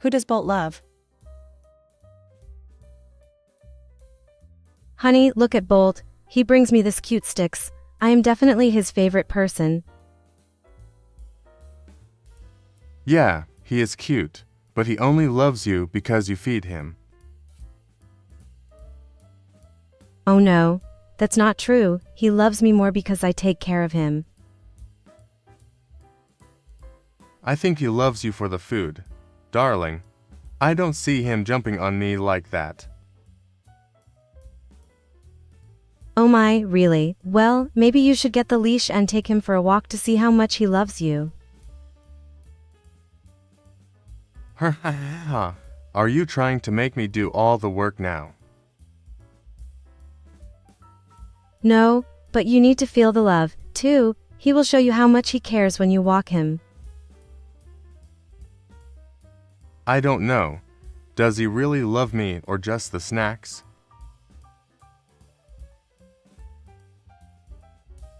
Who does Bolt love? Honey, look at Bolt. He brings me this cute sticks. I am definitely his favorite person. Yeah, he is cute, but he only loves you because you feed him. Oh no, that's not true. He loves me more because I take care of him. I think he loves you for the food. Darling, I don't see him jumping on me like that. Oh my, really? Well, maybe you should get the leash and take him for a walk to see how much he loves you. Are you trying to make me do all the work now? No, but you need to feel the love, too. He will show you how much he cares when you walk him. I don't know. Does he really love me or just the snacks?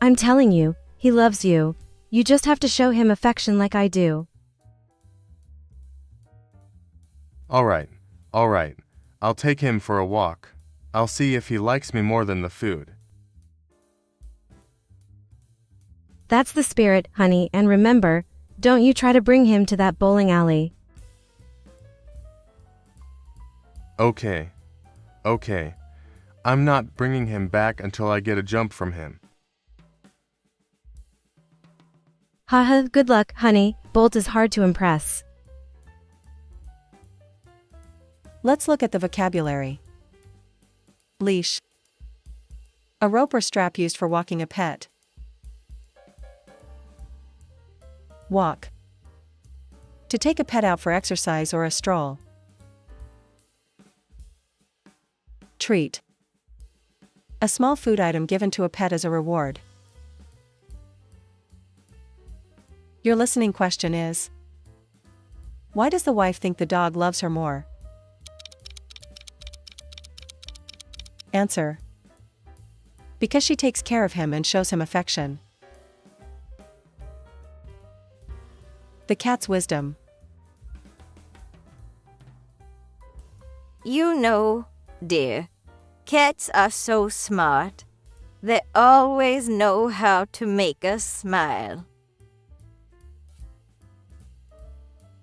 I'm telling you, he loves you. You just have to show him affection like I do. All right. I'll take him for a walk. I'll see if he likes me more than the food. That's the spirit, honey, and remember, don't you try to bring him to that bowling alley. Okay. I'm not bringing him back until I get a jump from him. Haha, good luck, honey. Bolt is hard to impress. Let's look at the vocabulary. Leash. A rope or strap used for walking a pet. Walk. To take a pet out for exercise or a stroll. Treat. A small food item given to a pet as a reward. Your listening question is: why does the wife think the dog loves her more? Answer: because she takes care of him and shows him affection. The cat's wisdom. You know, dear, cats are so smart. They always know how to make us smile.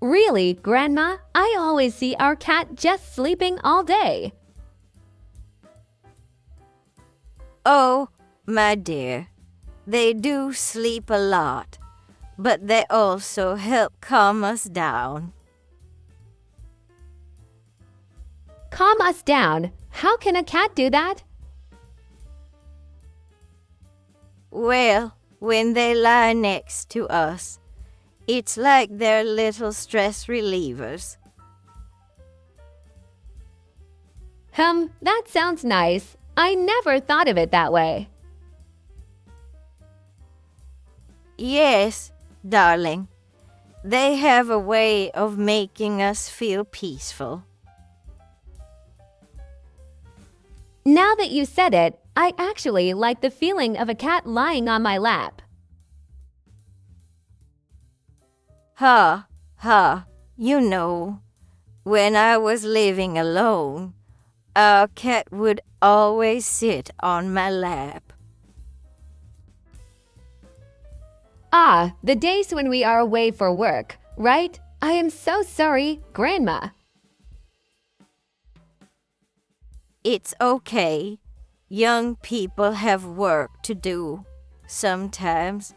Really, Grandma? I always see our cat just sleeping all day. Oh, my dear, they do sleep a lot, but they also help calm us down. Calm us down? How can a cat do that? Well, when they lie next to us, it's like they're little stress relievers. That sounds nice. I never thought of it that way. Yes, darling. They have a way of making us feel peaceful. Now that you said it, I actually like the feeling of a cat lying on my lap. You know, when I was living alone, our cat would always sit on my lap. Ah, the days when we are away for work, right? I am so sorry, Grandma. It's okay. Young people have work to do. Sometimes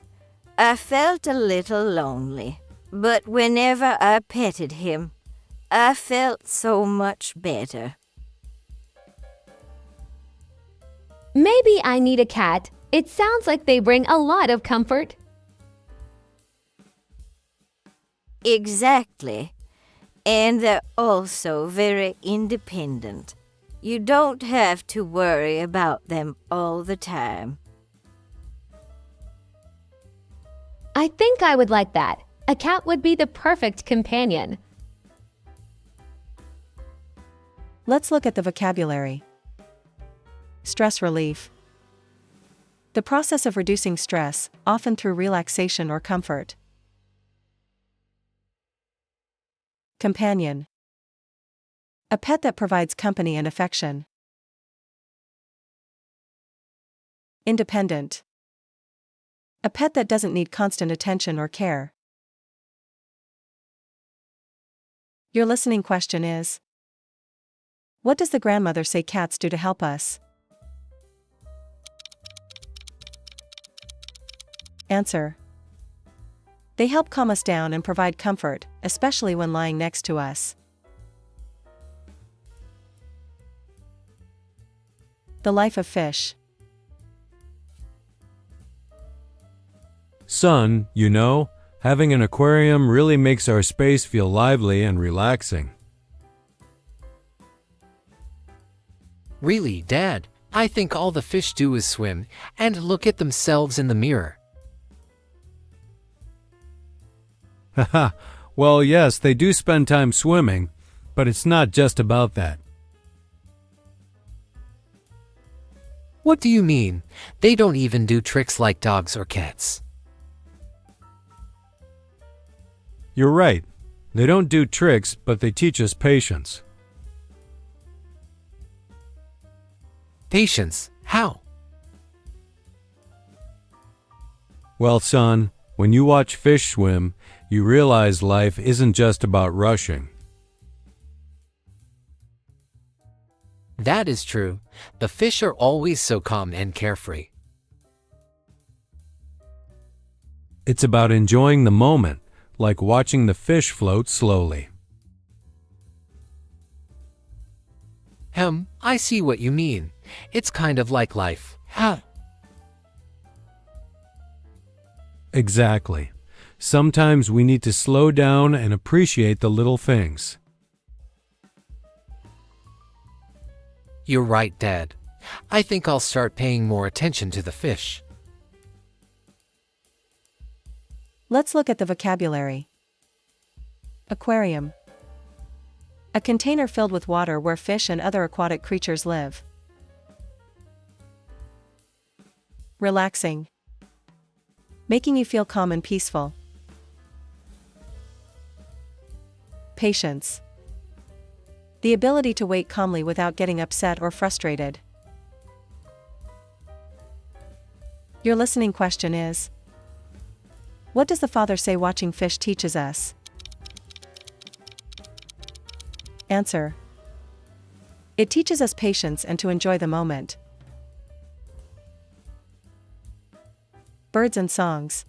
I felt a little lonely, but whenever I petted him, I felt so much better. Maybe I need a cat. It sounds like they bring a lot of comfort. Exactly. And they're also very independent. You don't have to worry about them all the time. I think I would like that. A cat would be the perfect companion. Let's look at the vocabulary. Stress relief. The process of reducing stress, often through relaxation or comfort. Companion. A pet that provides company and affection. Independent. A pet that doesn't need constant attention or care. Your listening question is: what does the grandmother say cats do to help us? Answer: they help calm us down and provide comfort, especially when lying next to us. The life of fish. Son, you know, having an aquarium really makes our space feel lively and relaxing. Really, Dad, I think all the fish do is swim and look at themselves in the mirror. Haha, well, yes, they do spend time swimming, but it's not just about that. What do you mean? They don't even do tricks like dogs or cats. You're right. They don't do tricks, but they teach us patience. Patience? How? Well, son, when you watch fish swim, you realize life isn't just about rushing. That is true. The fish are always so calm and carefree. It's about enjoying the moment, like watching the fish float slowly. I see what you mean. It's kind of like life. Exactly. Sometimes we need to slow down and appreciate the little things. You're right, Dad. I think I'll start paying more attention to the fish. Let's look at the vocabulary. Aquarium. A container filled with water where fish and other aquatic creatures live. Relaxing. Making you feel calm and peaceful. Patience. The ability to wait calmly without getting upset or frustrated. Your listening question is: what does the father say watching fish teaches us? Answer: it teaches us patience and to enjoy the moment. Birds and songs.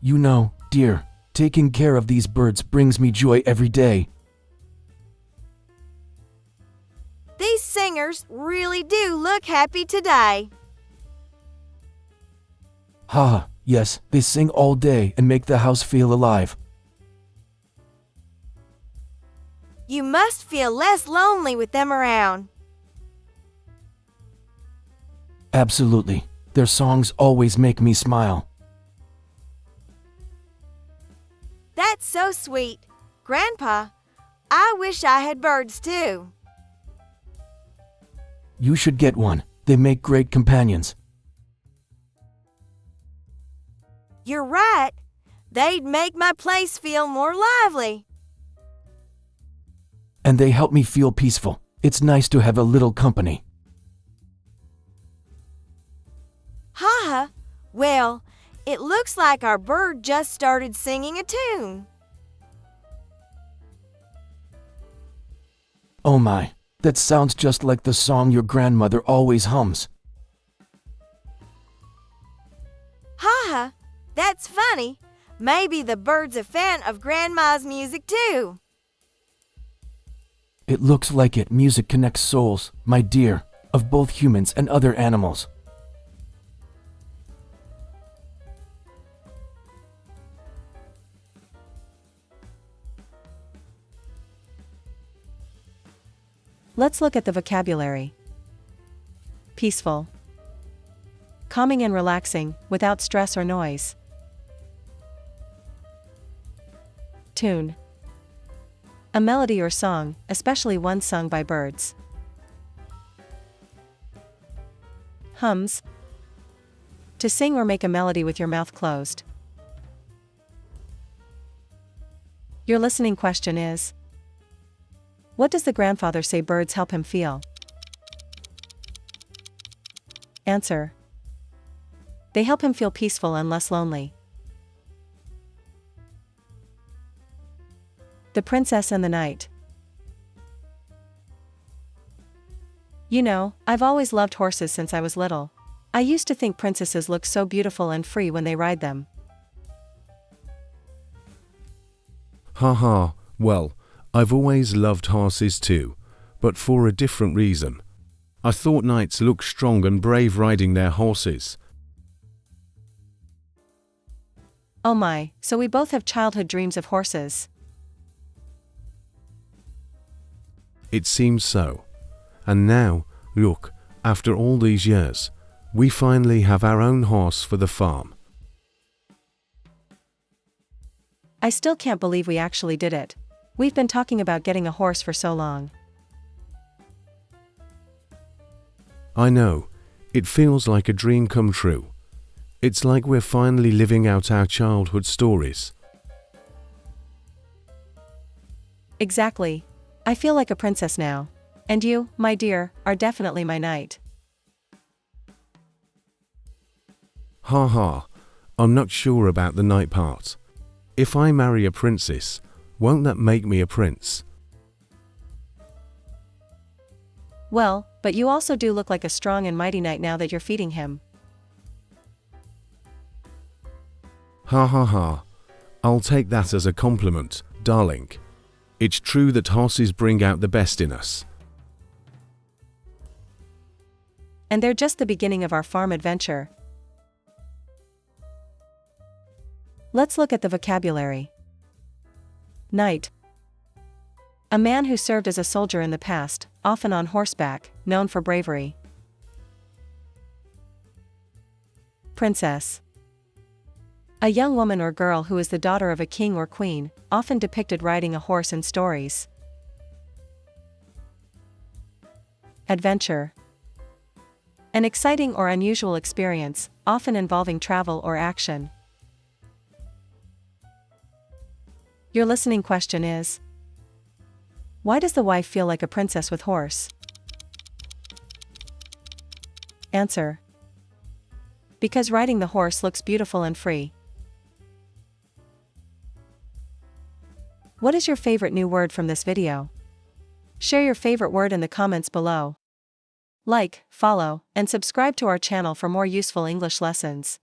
You know, dear, taking care of these birds brings me joy every day. These singers really do look happy today. Ha, yes, they sing all day and make the house feel alive. You must feel less lonely with them around. Absolutely. Their songs always make me smile. That's so sweet. Grandpa, I wish I had birds too. You should get one. They make great companions. You're right. They'd make my place feel more lively. And they help me feel peaceful. It's nice to have a little company. Ha! Well, it looks like our bird just started singing a tune. Oh my, that sounds just like the song your grandmother always hums. Ha! That's funny. Maybe the bird's a fan of Grandma's music too. It looks like it. Music connects souls, my dear, of both humans and other animals. Let's look at the vocabulary. Peaceful. Calming and relaxing, without stress or noise. Tune. A melody or song, especially one sung by birds. Hums. To sing or make a melody with your mouth closed. Your listening question is: what does the grandfather say birds help him feel? Answer: they help him feel peaceful and less lonely. The Princess and the Knight. You know, I've always loved horses since I was little. I used to think princesses look so beautiful and free when they ride them. Haha, well, I've always loved horses too, but for a different reason. I thought knights looked strong and brave riding their horses. Oh my, so we both have childhood dreams of horses. It seems so. And now, look, after all these years, we finally have our own horse for the farm. I still can't believe we actually did it. We've been talking about getting a horse for so long. I know, it feels like a dream come true. It's like we're finally living out our childhood stories. Exactly. I feel like a princess now. And you, my dear, are definitely my knight. Haha, I'm not sure about the knight part. If I marry a princess, won't that make me a prince? Well, but you also do look like a strong and mighty knight now that you're feeding him. Ha ha ha. I'll take that as a compliment, darling. It's true that horses bring out the best in us. And they're just the beginning of our farm adventure. Let's look at the vocabulary. Knight. A man who served as a soldier in the past, often on horseback, known for bravery. Princess. A young woman or girl who is the daughter of a king or queen, often depicted riding a horse in stories. Adventure. An exciting or unusual experience, often involving travel or action. Your listening question is: why does the wife feel like a princess with horse? Answer: because riding the horse looks beautiful and free. What is your favorite new word from this video? Share your favorite word in the comments below. Like, follow, and subscribe to our channel for more useful English lessons.